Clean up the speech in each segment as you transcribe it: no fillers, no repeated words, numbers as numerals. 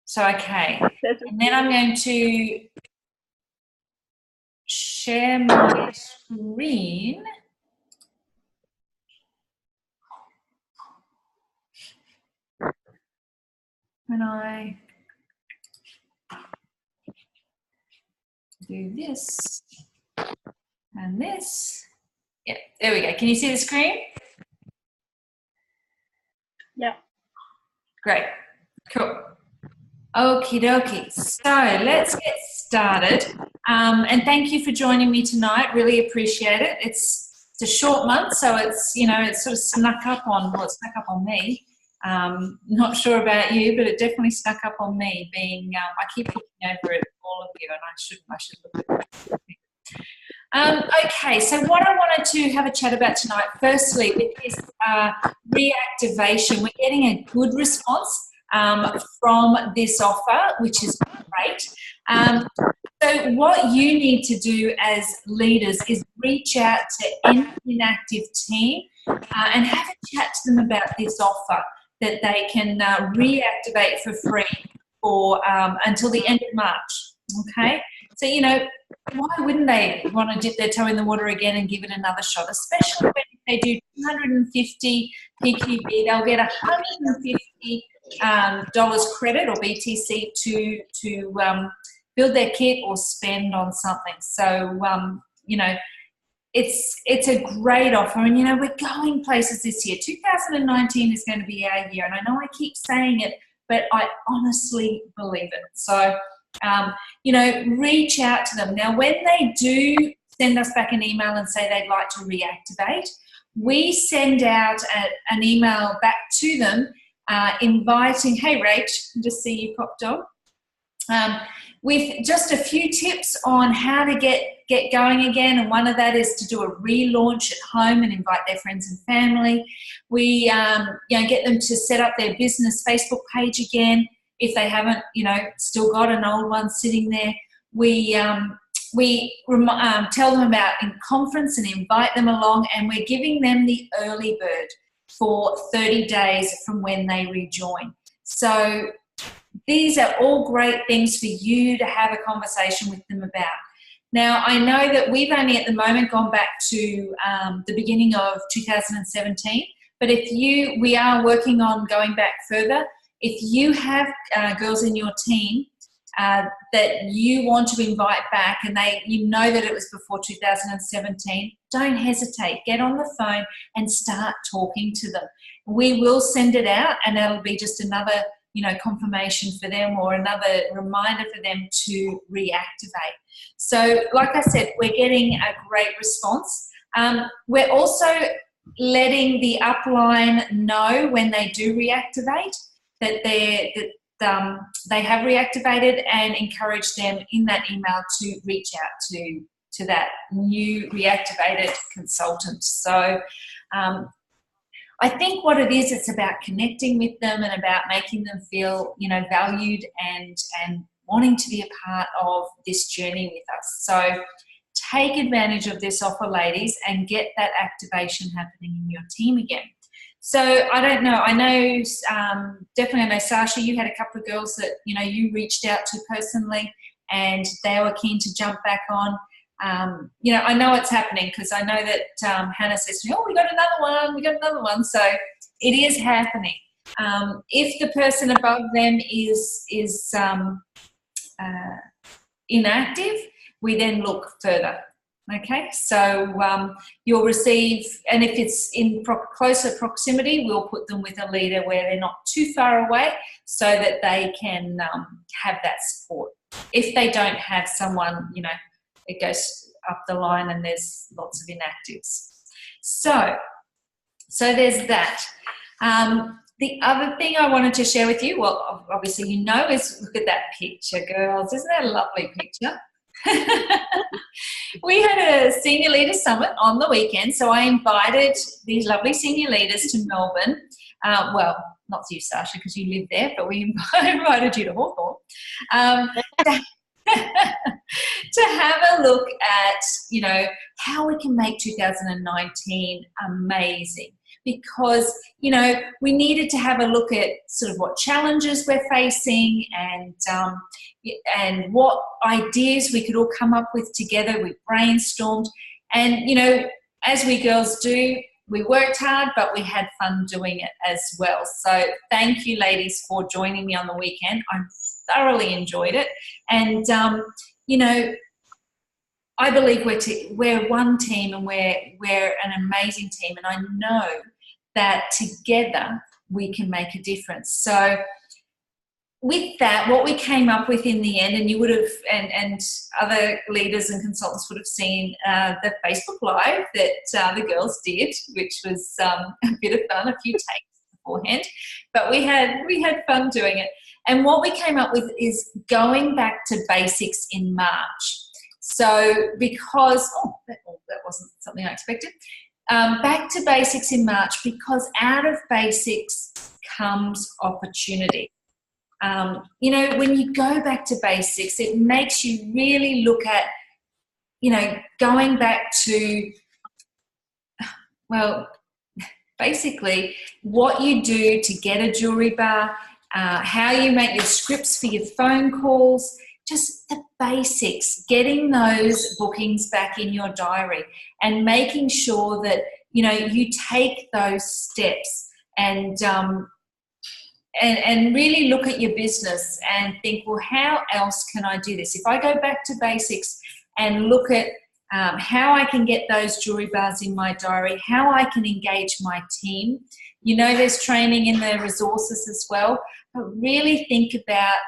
So, okay. And then I'm going to share my screen. When I do this and this. Yeah, there we go. Can you see the screen? Yeah. Great. Cool. Okie dokie. So let's get started. And thank you for joining me tonight. Really appreciate it. It's a short month, so it's sort of snuck up on me. Not sure about you, but it definitely snuck up on me. I keep looking over at all of you, and I should look at it. Okay, so what I wanted to have a chat about tonight, firstly, with this reactivation, we're getting a good response from this offer, which is great. So what you need to do as leaders is reach out to any inactive team and have a chat to them about this offer that they can reactivate for free for until the end of March. Okay, so why wouldn't they want to dip their toe in the water again and give it another shot? Especially when they do 250 PQB, they'll get $150 credit or BTC to build their kit or spend on something. So it's a great offer, and we're going places this year. 2019 is going to be our year, and I know I keep saying it, but I honestly believe it. So reach out to them. Now, when they do send us back an email and say they'd like to reactivate, we send out an email back to them inviting, hey Rach, just see you popped on, with just a few tips on how to get going again. And one of that is to do a relaunch at home and invite their friends and family. We get them to set up their business Facebook page again if they haven't still got an old one sitting there. We tell them about in conference and invite them along, and we're giving them the early bird for 30 days from when they rejoin. So these are all great things for you to have a conversation with them about. Now, I know that we've only at the moment gone back to the beginning of 2017, but we are working on going back further. If you have girls in your team that you want to invite back and you know that it was before 2017, don't hesitate. Get on the phone and start talking to them. We will send it out, and that'll be just another confirmation for them or another reminder for them to reactivate. So like I said, we're getting a great response. We're also letting the upline know when they do reactivate that they have reactivated, and encourage them in that email to reach out to that new reactivated consultant. So I think what it is, it's about connecting with them and about making them feel, valued and wanting to be a part of this journey with us. So take advantage of this offer, ladies, and get that activation happening in your team again. So I don't know. I know definitely. I know Sasha. You had a couple of girls that you reached out to personally, and they were keen to jump back on. I know it's happening because I know that Hannah says to me, "Oh, we got another one." So it is happening. If the person above them is inactive, we then look further. Okay, so you'll receive, and if it's in closer proximity, we'll put them with a leader where they're not too far away so that they can have that support. If they don't have someone, it goes up the line and there's lots of inactives. So there's that. The other thing I wanted to share with you, well, obviously is look at that picture, girls. Isn't that a lovely picture? We had a senior leader summit on the weekend, so I invited these lovely senior leaders to Melbourne. Well, not you, Sasha, because you live there, but we invited you to Hawthorn to have a look at, how we can make 2019 amazing. because, you know, we needed to have a look at sort of what challenges we're facing and what ideas we could all come up with together. We brainstormed, and, you know, as we girls do, we worked hard, but we had fun doing it as well. So thank you, ladies, for joining me on the weekend. I thoroughly enjoyed it. And, you know, I believe we're one team, and we're an amazing team. And I know that together we can make a difference. So with that, what we came up with in the end, and you would have, and other leaders and consultants would have seen the Facebook Live that the girls did, which was a bit of fun, a few takes beforehand, but we had fun doing it. And what we came up with is going back to basics in March. So because, that wasn't something I expected, back to basics in March, because out of basics comes opportunity. You know, when you go back to basics, it makes you really look at, you know, going back to, well, basically what you do to get a jewelry bar, how you make your scripts for your phone calls, just the basics, getting those bookings back in your diary and making sure that, you know, you take those steps and really look at your business and think, well, how else can I do this? If I go back to basics and look at how I can get those jewelry bars in my diary, how I can engage my team. You know, there's training in the resources as well, but really think about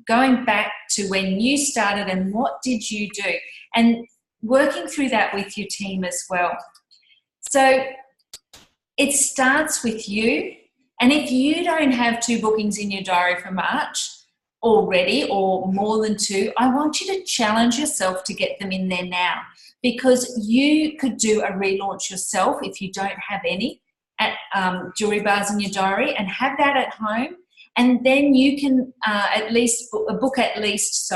going back to when you started and what did you do, and working through that with your team as well. So it starts with you. And if you don't have 2 bookings in your diary for March already, or more than 2, I want you to challenge yourself to get them in there now, because you could do a relaunch yourself if you don't have any at jewelry bars in your diary, and have that at home. And then you can book at least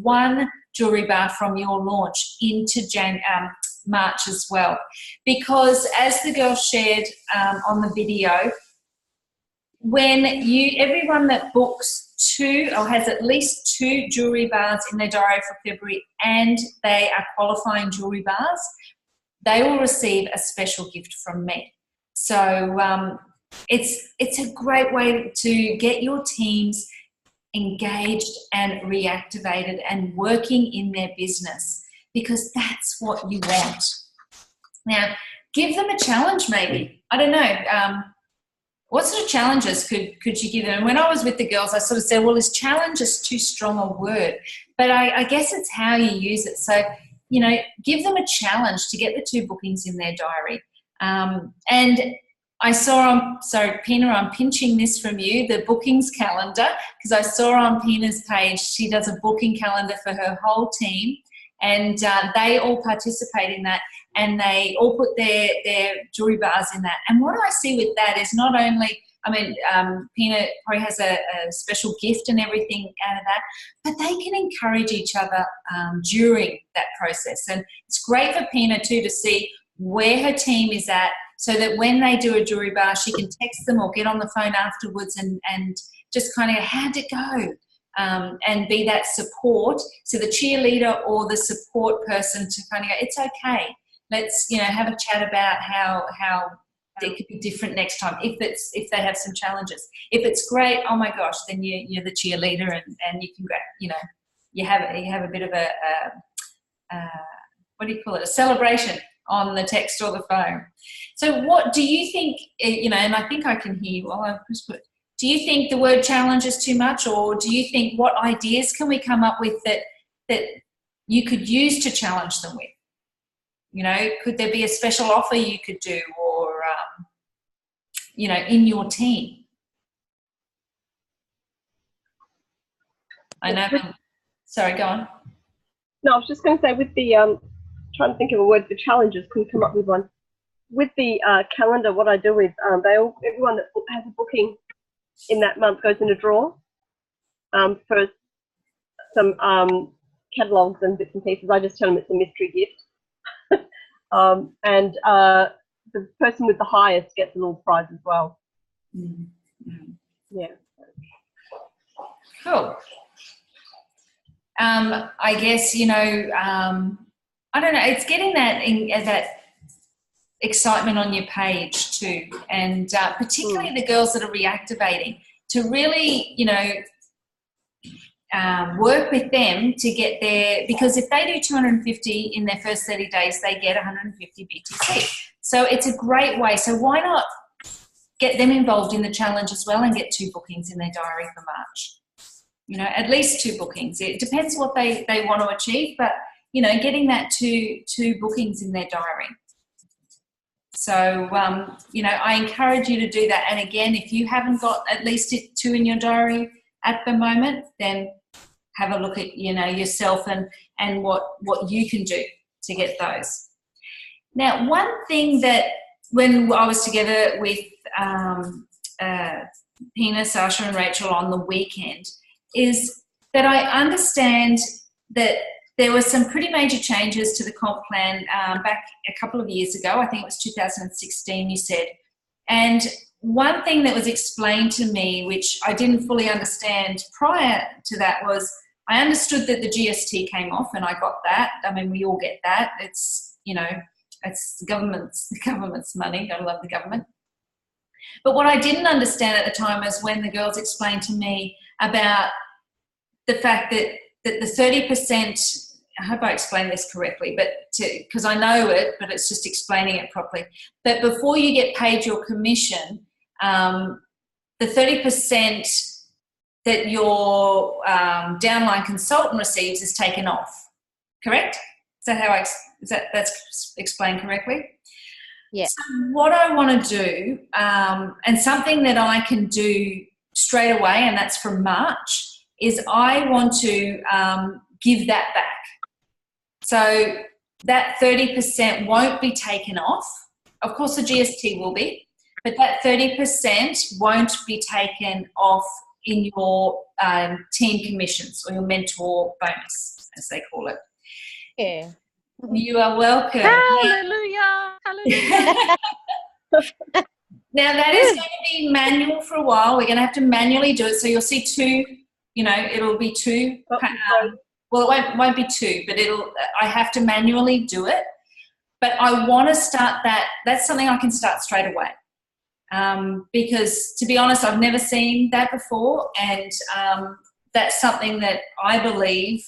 one jewelry bar from your launch into March as well. Because as the girls shared on the video, when everyone that books 2 or has at least 2 jewelry bars in their diary for February, and they are qualifying jewelry bars, they will receive a special gift from me. So it's a great way to get your teams engaged and reactivated and working in their business, because that's what you want. Now, give them a challenge maybe. I don't know. What sort of challenges could you give them? And when I was with the girls, I sort of said, well, is challenge is too strong a word, but I guess it's how you use it. So, you know, give them a challenge to get the 2 bookings in their diary. And I saw Pina, I'm pinching this from you, the bookings calendar, because I saw on Pina's page, she does a booking calendar for her whole team, and they all participate in that, and they all put their jewelry bars in that. And what I see with that is not only, I mean, Pina probably has a special gift and everything out of that, but they can encourage each other during that process. And it's great for Pina too to see where her team is at, so that when they do a jewelry bar, she can text them or get on the phone afterwards and just kind of, how'd it go? And be that support. So the cheerleader or the support person to kind of go, it's okay. Let's, you know, have a chat about how it could be different next time if they have some challenges. If it's great, oh my gosh, then you're the cheerleader and you can, you know, you have a bit of a what do you call it? A celebration on the text or the phone. So what do you think, you know, and I think I can hear you while I just put, do you think the word challenge is too much, or do you think what ideas can we come up with that you could use to challenge them with? You know, could there be a special offer you could do, or, you know, in your team? I know. Sorry, go on. No, I was just going to say, with the trying to think of a word for challenges, couldn't come up with one. With the calendar, what I do is everyone that has a booking in that month goes in a draw for some catalogues and bits and pieces. I just tell them it's a mystery gift. And the person with the highest gets a little prize as well. Mm-hmm. Yeah. Cool. I guess, I don't know, it's getting that excitement on your page too, and particularly the girls that are reactivating, to really, work with them to get there, because if they do 250 in their first 30 days, they get 150 BTC. So it's a great way. So why not get them involved in the challenge as well and get 2 bookings in their diary for March? At least 2 bookings. It depends what they want to achieve, but, getting that two bookings in their diary. So, I encourage you to do that. And again, if you haven't got at least 2 in your diary at the moment, then have a look at, yourself and what you can do to get those. Now, one thing that when I was together with Pina, Sasha and Rachel on the weekend, is that I understand that there were some pretty major changes to the comp plan back a couple of years ago. I think it was 2016, you said. And one thing that was explained to me, which I didn't fully understand prior to that, was I understood that the GST came off, and I got that. I mean, we all get that. It's, it's the government's money. Gotta love the government. But what I didn't understand at the time was when the girls explained to me about the fact that the 30%, I hope I explained this correctly, but because I know it, but it's just explaining it properly. But before you get paid your commission, the 30% that your downline consultant receives is taken off. Correct? Is that how that's explained correctly? Yeah. So what I want to do, and something that I can do straight away, and that's from March, is I want to give that back. So that 30% won't be taken off. Of course, the GST will be, but that 30% won't be taken off in your team commissions, or your mentor bonus, as they call it. Yeah. You are welcome. Hallelujah. Hallelujah. Now, that is going to be manual for a while. We're going to have to manually do it. So you'll see 2, it'll be 2. Well, it won't be 2, but I have to manually do it. But I want to start that. That's something I can start straight away. Because, to be honest, I've never seen that before. And that's something that I believe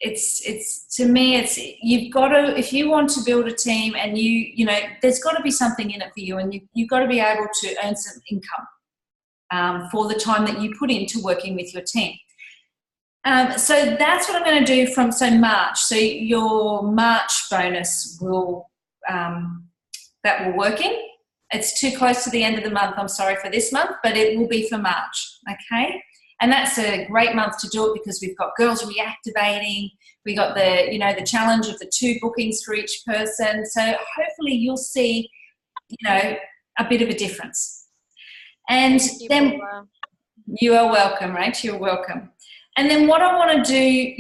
it's to me, you've got to, if you want to build a team, and there's got to be something in it for you, and you've got to be able to earn some income for the time that you put into working with your team. So that's what I'm going to do from March. So your March bonus that will work in. It's too close to the end of the month. I'm sorry for this month, but it will be for March. Okay. And that's a great month to do it, because we've got girls reactivating. We got the challenge of the 2 bookings for each person. So hopefully you'll see, a bit of a difference. And then you are welcome, Rach. You're welcome. And then what I want to do,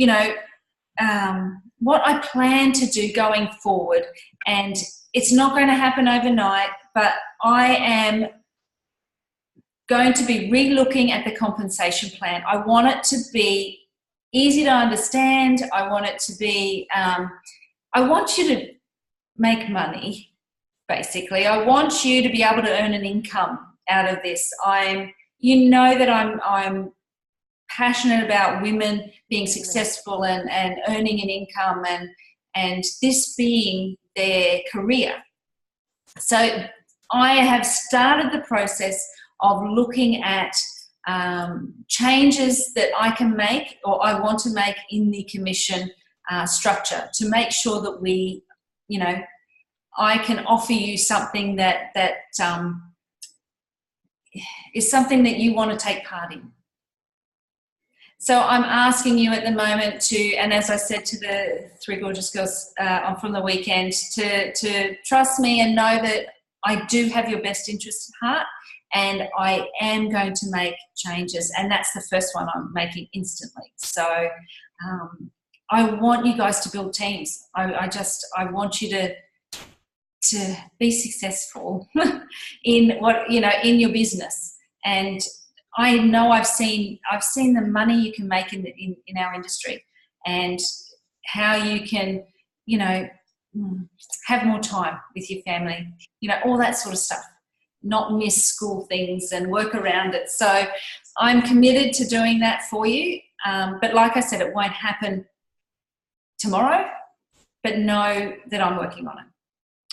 what I plan to do going forward, and it's not going to happen overnight, but I am going to be re-looking at the compensation plan. I want it to be easy to understand. I want it to be, I want you to make money, basically. I want you to be able to earn an income out of this. I'm passionate about women being successful and earning an income, and this being their career. So I have started the process of looking at changes that I can make, or I want to make, in the commission structure, to make sure that we, I can offer you something that is something that you want to take part in. So I'm asking you at the moment to, and as I said to the 3 gorgeous girls from the weekend, to trust me and know that I do have your best interest at heart, and I am going to make changes. And that's the first one I'm making instantly. So I want you guys to build teams. I want you to be successful in in your business. And I know I've seen the money you can make in our industry, and how you can, have more time with your family, all that sort of stuff, not miss school things and work around it. So I'm committed to doing that for you. But like I said, it won't happen tomorrow, but know that I'm working on it.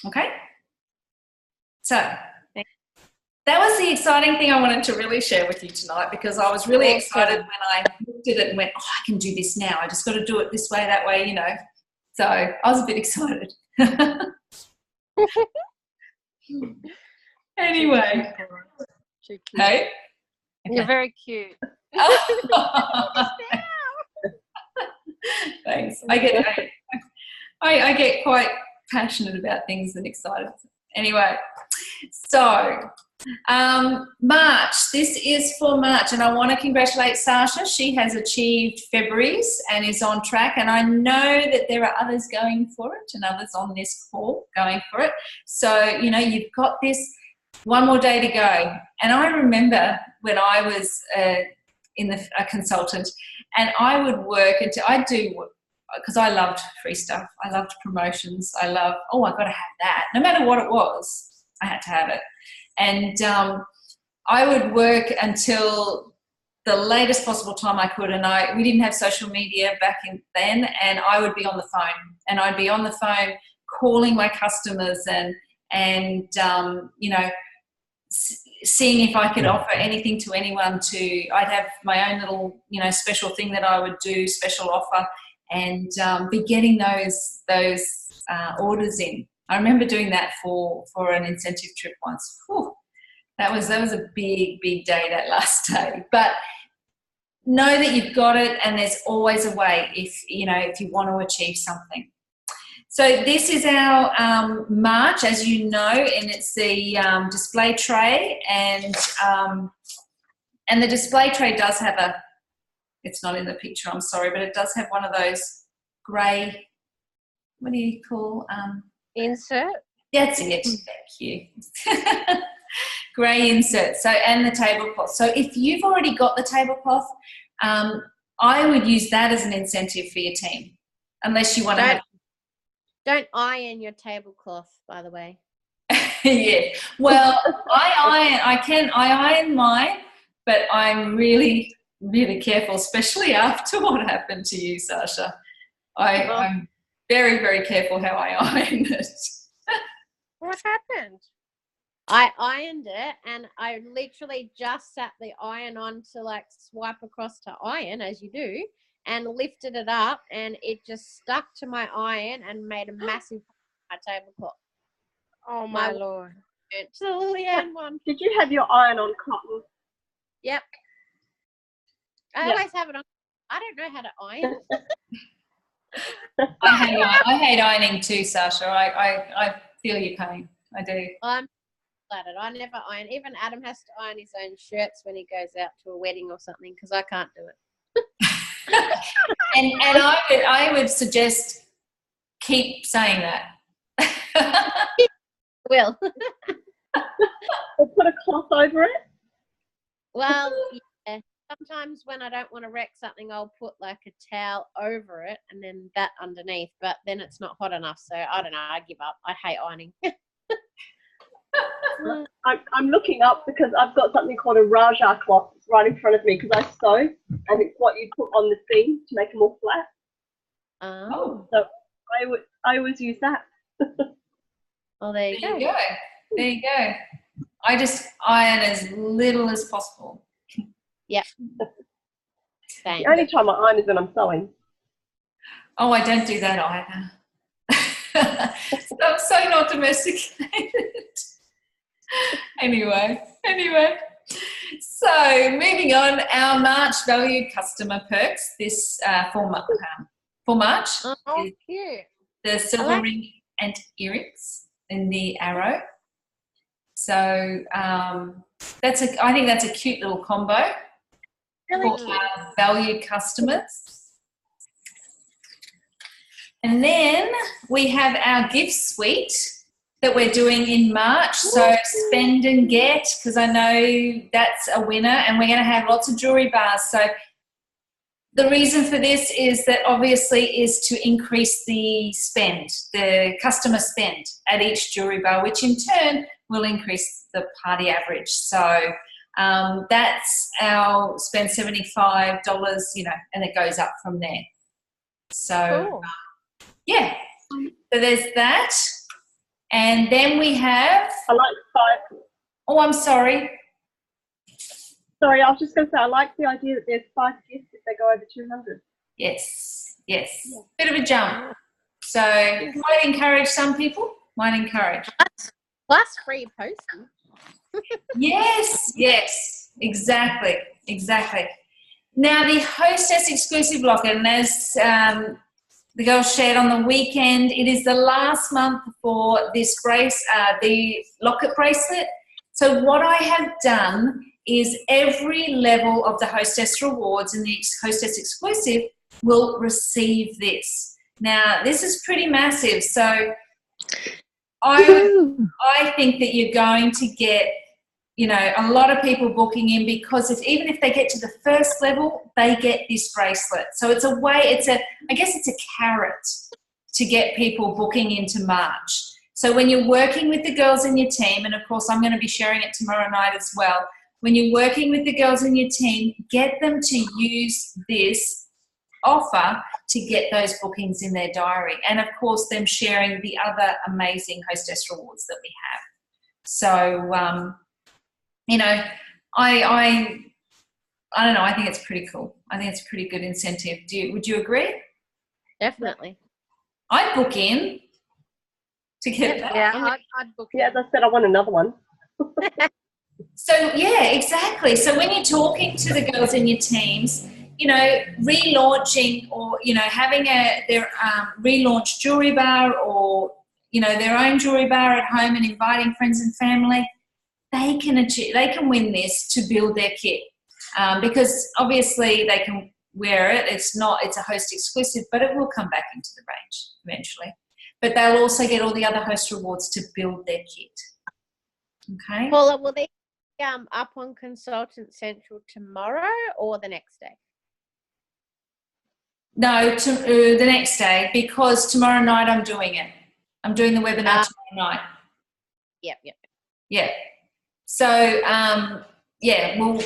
Okay? So that was the exciting thing I wanted to really share with you tonight, because I was really excited when I looked at it and went, oh, I can do this now. I just got to do it this way, that way, So I was a bit excited. Anyway. Hey? You're very cute. Thanks. I get quite passionate about things and excited. Anyway, so March. This is for March, and I want to congratulate Sasha. She has achieved February's and is on track, and I know that there are others going for it and others on this call going for it. So, you've got this one more day to go. And I remember when I was a consultant, and I would work because I loved free stuff. I loved promotions. I got to have that. No matter what it was, I had to have it. And I would work until the latest possible time I could. And we didn't have social media back then, and I would be on the phone. And I'd be on the phone calling my customers and seeing if I could offer anything to anyone. I'd have my own little, special thing that I would do, special offer, and be getting those orders in. I remember doing that for an incentive trip once. Whew, that was a big, big day, that last day. But know that you've got it, and there's always a way if you want to achieve something. So this is our March, as you know, and it's the display tray, and the display tray does have it's not in the picture, I'm sorry, but it does have one of those grey, what do you call? Insert? That's it, thank you. Grey insert, and the tablecloth. So if you've already got the tablecloth, I would use that as an incentive for your team, unless you want to have... Don't iron your tablecloth, by the way. Yeah. Well, I iron mine, but I'm really, really careful, especially after what happened to you, Sasha. I'm very, very careful how I iron it. What happened? I ironed it, and I literally just sat the iron on to swipe across to iron, as you do, and lifted it up, and it just stuck to my iron and made a massive tablecloth. Oh my Lord. It's a Liliane one. Did you have your iron on cotton? Yep. I always have it on. I don't know how to iron. I hate ironing too, Sasha. I feel your pain. I do. I'm flattered. I never iron. Even Adam has to iron his own shirts when he goes out to a wedding or something, because I can't do it. and I would suggest keep saying that. Will. Or put a cloth over it? Well, yeah. Sometimes when I don't want to wreck something, I'll put a towel over it and then that underneath, but then it's not hot enough. So I don't know. I give up. I hate ironing. I'm looking up because I've got something called a Raja cloth right in front of me, because I sew, and it's what you put on the seam to make them all flat. Oh. So I always use that. Well, there you go. There you go. I just iron as little as possible. Yep. Same. The only time I iron is when I'm sewing. Oh, I don't do that either. I'm so not domesticated. Anyway. So moving on, our March valued customer perks. This for March. Oh, is cute. the silver ring and earrings in the arrow. So I think that's a cute little combo Really for cute. our valued customers. And then we have our gift suite that we're doing in March. So spend and get, because I know that's a winner, and we're going to have lots of jewelry bars. So the reason for this is that obviously is to increase the spend, the customer spend at each jewelry bar, which in turn will increase the party average. So that's our spend $75, and it goes up from there. So Cool. yeah, so there's that. And then we have, I like 5. oh, I'm sorry. Sorry, I was just going to say, I like the idea that there's 5 gifts if they go over 200. Yes. Bit of a jump. So might encourage some people, might encourage. Plus free posting. Yes, exactly. Now the Hostess exclusive locket, and as the girls shared on the weekend, it is the last month for this the locket bracelet. So what I have done is every level of the Hostess Rewards and the Hostess Exclusive will receive this. Now, this is pretty massive. So I think that you're going to get, a lot of people booking in, because even if they get to the first level, they get this bracelet. So it's I guess it's a carrot to get people booking into March. So when you're working with the girls in your team, and of course I'm going to be sharing it tomorrow night as well, when you're working with the girls in your team, get them to use this offer to get those bookings in their diary. And of course them sharing the other amazing Hostess Rewards that we have. So, I don't know, I think it's pretty cool. I think it's a pretty good incentive. Would you agree? Definitely. I'd book in to get that. Yeah, I'd book it. Yeah, as I said, I want another one. So, yeah, exactly. So when you're talking to the girls in your teams, relaunching or, having their relaunched jewelry bar, or, their own jewelry bar at home, and inviting friends and family, they can win this to build their kit. Because obviously they can wear it. It's a host exclusive, but it will come back into the range eventually. But they'll also get all the other host rewards to build their kit. Okay. Paula, will they up on Consultant Central tomorrow or the next day? No, the next day, because tomorrow night I'm doing it. I'm doing the webinar tomorrow night. Yep. Yeah. So, we'll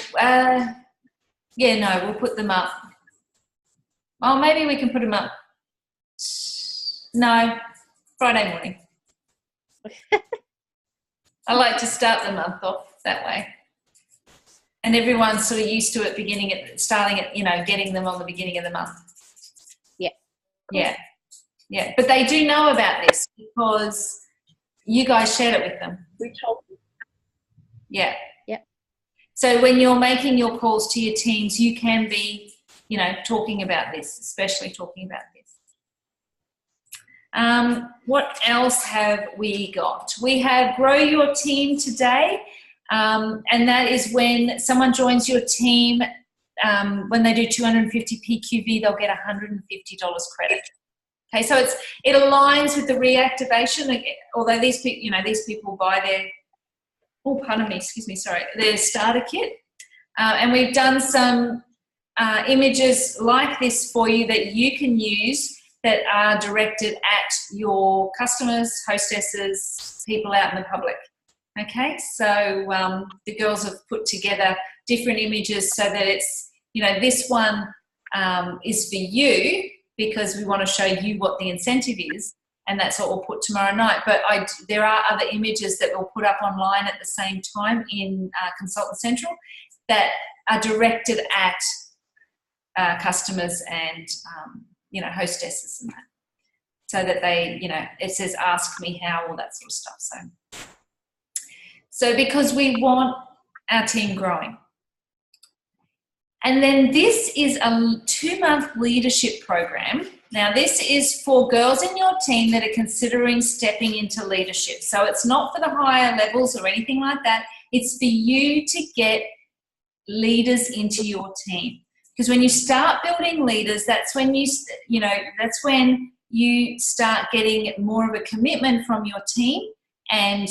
put them up. Oh, maybe we can put them up. No, Friday morning. I like to start the month off that way. And everyone's sort of used to it getting them on the beginning of the month. Yeah. Cool. Yeah. But they do know about this because you guys shared it with them. We told them. Yeah. Yep. So when you're making your calls to your teams, you can be, talking about this, especially talking about this. What else have we got? We have Grow Your Team today, and that is when someone joins your team, when they do 250 PQV, they'll get $150 credit. Okay, so it aligns with the reactivation, although these people buy their starter kit. And we've done some images like this for you that you can use that are directed at your customers, hostesses, people out in the public. Okay, so the girls have put together different images so that it's, this one is for you because we want to show you what the incentive is, and that's what we'll put tomorrow night. But there are other images that we'll put up online at the same time in Consultant Central that are directed at customers and, hostesses and that. So that they, it says, ask me how, all that sort of stuff. So because we want our team growing. And then this is a 2-month leadership program. Now, this is for girls in your team that are considering stepping into leadership. So it's not for the higher levels or anything like that. It's for you to get leaders into your team. Because when you start building leaders, that's when you start getting more of a commitment from your team, and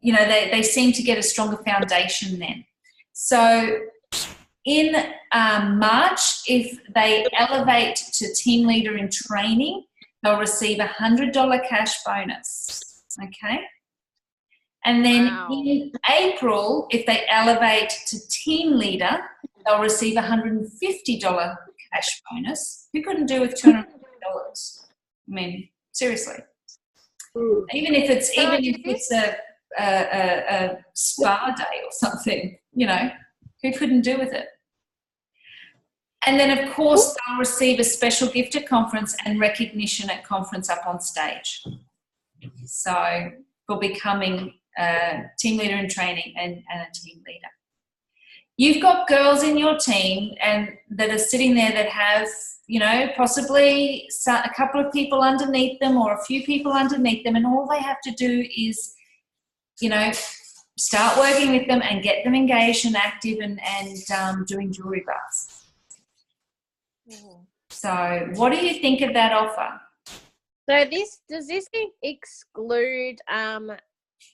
they seem to get a stronger foundation then. So in March, if they elevate to team leader in training, they'll receive a $100 cash bonus. Okay. And then in April, if they elevate to team leader, they'll receive a $150 cash bonus. Who couldn't do with $250? I mean, seriously. Even if it's a spa day or something, who couldn't do with it? And then, of course, they'll receive a special gift at conference and recognition at conference up on stage. So for becoming a team leader in training and a team leader. You've got girls in your team and that are sitting there that have, possibly a couple of people underneath them or a few people underneath them, and all they have to do is, start working with them and get them engaged and active and doing jewelry bars. So what do you think of that offer? So does this exclude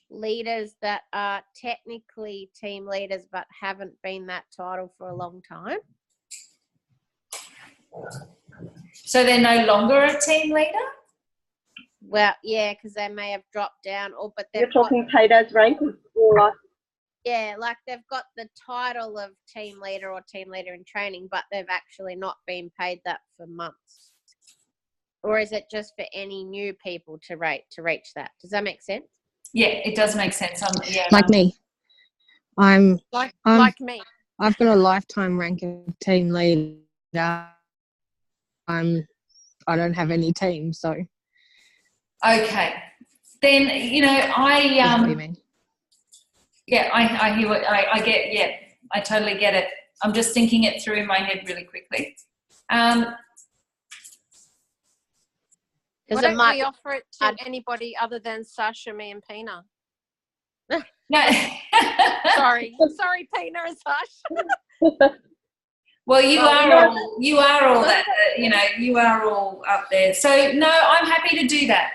leaders that are technically team leaders but haven't been that title for a long time? So they're no longer a team leader? Well, yeah, because they may have dropped down, but you're talking paid as rank, or yeah, like they've got the title of team leader or team leader in training, but they've actually not been paid that for months. Or is it just for any new people to reach that? Does that make sense? Yeah, it does make sense. Like me. Like me. I've got a lifetime rank of team leader. I don't have any team, so. Okay. Then, What do you mean? Yeah, I hear what I get. Yeah, I totally get it. I'm just thinking it through in my head really quickly. Why don't we offer it to anybody other than Sasha, me, and Pina? No. Sorry, Pina and Sasha. Well, you are all that. You are all up there. So no, I'm happy to do that.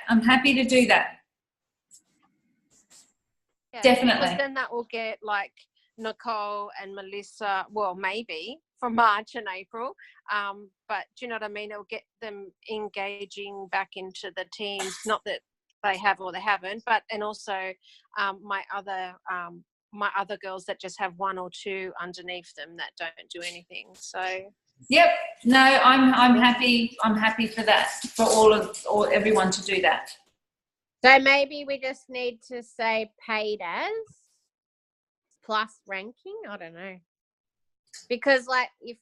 Yeah, Definitely. Because then that will get like Nicole and Melissa, well, maybe for March and April. But do you know what I mean? It'll get them engaging back into the teams. Not that they have or they haven't, and also my other girls that just have one or two underneath them that don't do anything. So. Yep. No, I'm happy. I'm happy for that. For everyone to do that. So maybe we just need to say paid as plus ranking. I don't know. Because if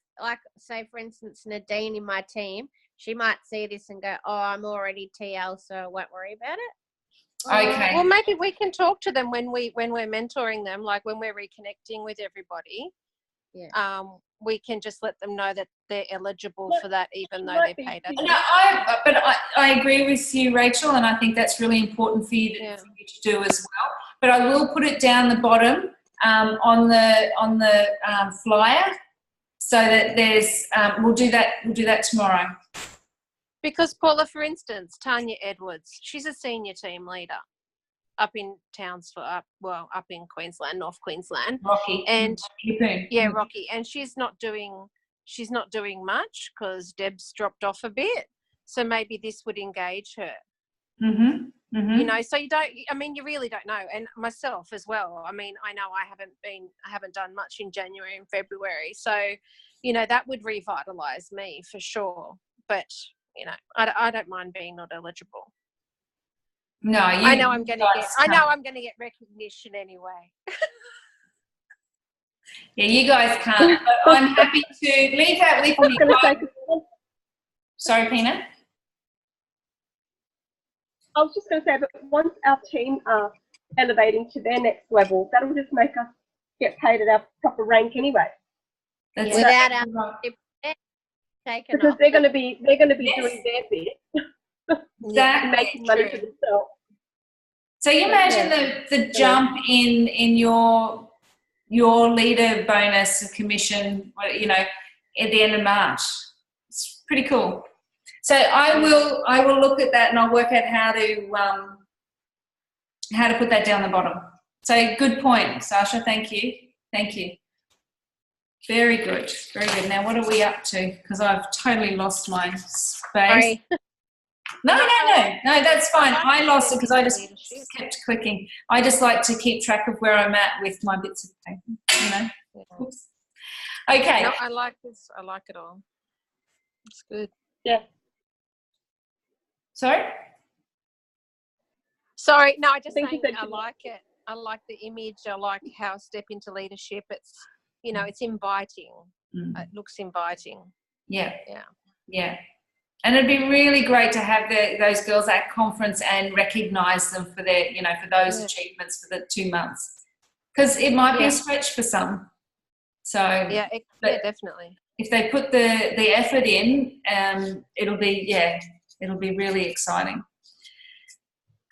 say for instance Nadine in my team, she might see this and go, "Oh, I'm already TL, so I won't worry about it." Okay. Well, maybe we can talk to them when we're mentoring them, like when we're reconnecting with everybody. Yeah. We can just let them know that they're eligible for that, even though they're paid. No, I agree with you, Rachel, and I think that's really important for you to do as well. But I will put it down the bottom on the flyer, so that there's we'll do that tomorrow. Because Paula, for instance, Tanya Edwards, she's a senior team leader up in Townsville, up in Queensland, North Queensland. Rocky. And yeah, Rocky. And she's not doing much because Deb's dropped off a bit. So maybe this would engage her. Mm-hmm. Mm-hmm. So you really don't know. And myself as well. I mean, I know I haven't done much in January and February. So, that would revitalize me for sure. But, I don't mind being not eligible. No, I know I'm going to get recognition anyway. Yeah, you guys can't. But I'm happy to leave that with me. Sorry, Pina. I was just going to say, but once our team are elevating to their next level, that'll just make us get paid at our proper rank anyway. That's without our taken because off. they're going to be doing their bit. Exactly. Making money for themselves. So you imagine the jump in your leader bonus commission, at the end of March. It's pretty cool. So I will look at that and I'll work out how to put that down the bottom. So good point, Sasha. Thank you. Thank you. Very good. Very good. Now what are we up to? Because I've totally lost my space. Sorry. No, that's fine. I lost it because I just kept clicking. I just like to keep track of where I'm at with my bits of paper, you know. Yeah. Oops. Okay. No, I like this. I like it all. It's good. Yeah. Sorry? Sorry, no, I just Thank you, saying thank I you. like it. I like the image. I like how step into leadership. It's, you know, it's inviting. It looks inviting. Yeah. Yeah. Yeah. And it'd be really great to have those girls at conference and recognise them for their, you know, for those achievements for the 2 months. Because it might be a stretch for some. So Yeah, definitely. If they put the effort in, it'll be really exciting.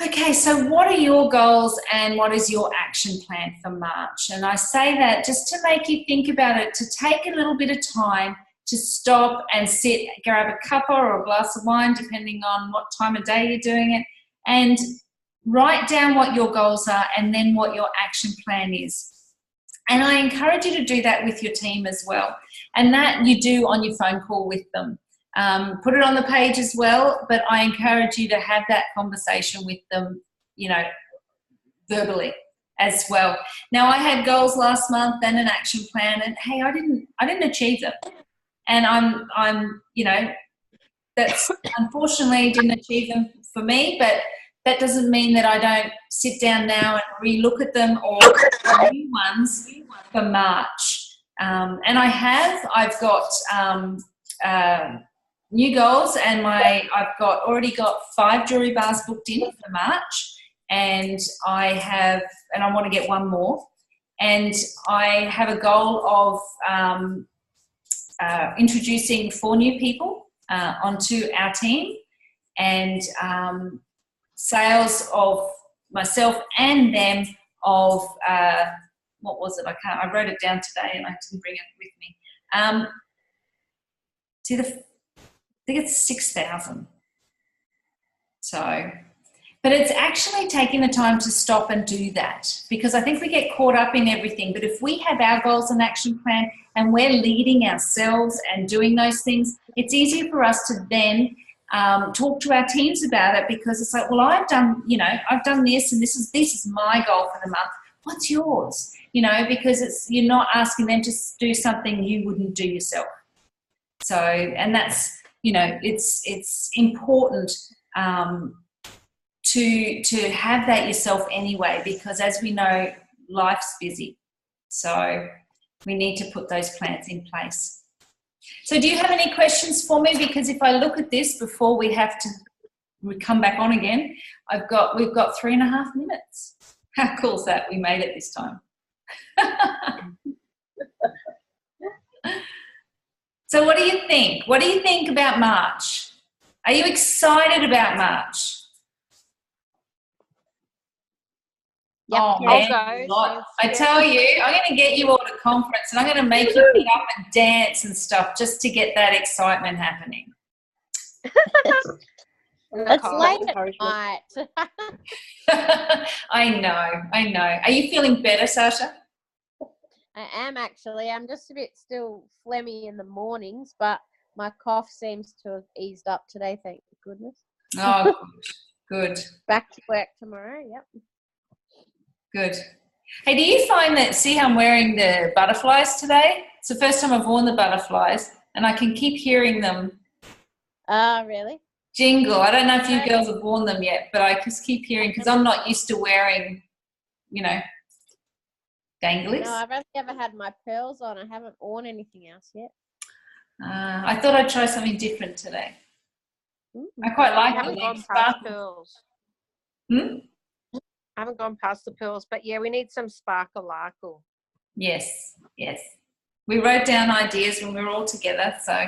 Okay, so what are your goals and what is your action plan for March? And I say that just to make you think about it, to take a little bit of time to stop and sit, grab a cuppa or a glass of wine, depending on what time of day you're doing it, and write down what your goals are and then what your action plan is. And I encourage you to do that with your team as well. And that you do on your phone call with them. Put it on the page as well, but I encourage you to have that conversation with them, you know, verbally as well. Now, I had goals last month and an action plan, and hey, I didn't achieve them. And I'm, you know, that's unfortunately didn't achieve them for me, but that doesn't mean that I don't sit down now and relook at them or new ones for March. And I've got new goals, and I've already got 5 jewelry bars booked in for March, and I want to get 1 more, and I have a goal of introducing 4 new people onto our team, and sales of myself and them of what was it? I wrote it down today and I didn't bring it with me. I think it's 6,000. So, but it's actually taking the time to stop and do that, because I think we get caught up in everything. But if we have our goals and action plan and we're leading ourselves and doing those things, it's easier for us to then talk to our teams about it, because it's like, well, I've done this, and this is my goal for the month. What's yours? You know, because you're not asking them to do something you wouldn't do yourself. So, and that's, you know, it's important to have that yourself anyway, because as we know, life's busy. So we need to put those plans in place. So do you have any questions for me? Because if I look at this before we have to come back on again, we've got 3.5 minutes. How cool is that? We made it this time. So what do you think? What do you think about March? Are you excited about March? Yep. Oh, man, I tell you, I'm going to get you all to conference and I'm going to make you get up and dance and stuff just to get that excitement happening. It's late at night. I know. Are you feeling better, Sasha? I am actually. I'm just a bit still phlegmy in the mornings, but my cough seems to have eased up today, thank goodness. Oh, good. Back to work tomorrow, yep. Good. Hey, do you find that, see how I'm wearing the butterflies today? It's the first time I've worn the butterflies and I can keep hearing them. Really? Jingle. I don't know if you girls have worn them yet, but I just keep hearing, because I'm not used to wearing, you know, danglies. No, I've only ever had my pearls on. I haven't worn anything else yet. I thought I'd try something different today. Mm-hmm. I quite like I haven't gone it. past the pearls. I haven't gone past the pearls, but yeah, we need some sparkle. Yes. We wrote down ideas when we were all together, so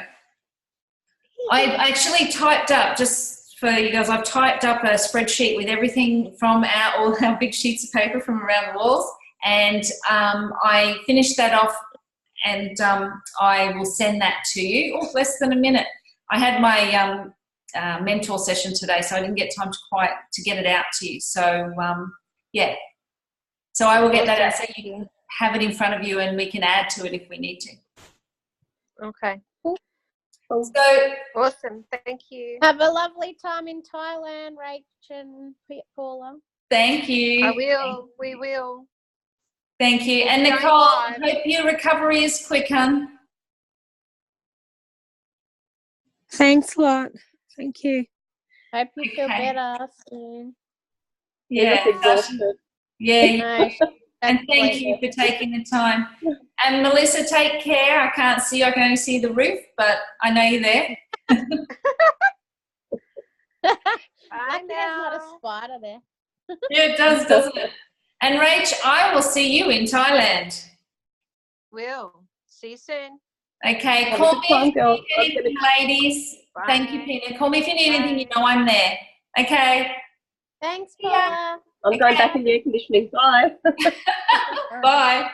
I've actually typed up, just for you guys, I've typed up a spreadsheet with everything from all our big sheets of paper from around the walls, and I finished that off, and I will send that to you. Oh, less than a minute. I had my mentor session today, so I didn't get time to get it out to you. So yeah, so I will get that out so you can have it in front of you, and we can add to it if we need to. Okay. So Awesome. Thank you. Have a lovely time in Thailand, Rach and Paula. thank you. I will. We will. Thank you. And Going Nicole, I live. hope your recovery is quick, hun. Thanks a lot. Thank you. Hope you feel Okay. better soon. You're just Yeah. exhausted. Yeah. No, And thank you for taking the time. And Melissa, take care. I can't see you. I can only see the roof, but I know you're there. Bye Lucky there's not a now. spider there. Yeah, it does, doesn't it? And Rach, I will see you in Thailand. Will. See you soon. Okay, Have a call good me time, if you girls. need anything, ladies. Thank you, Bye. Pina. Call me if you need anything. You Bye. know I'm there. Okay. Thanks, Yeah. Paula. I'm going back in the air conditioning. Bye. Bye.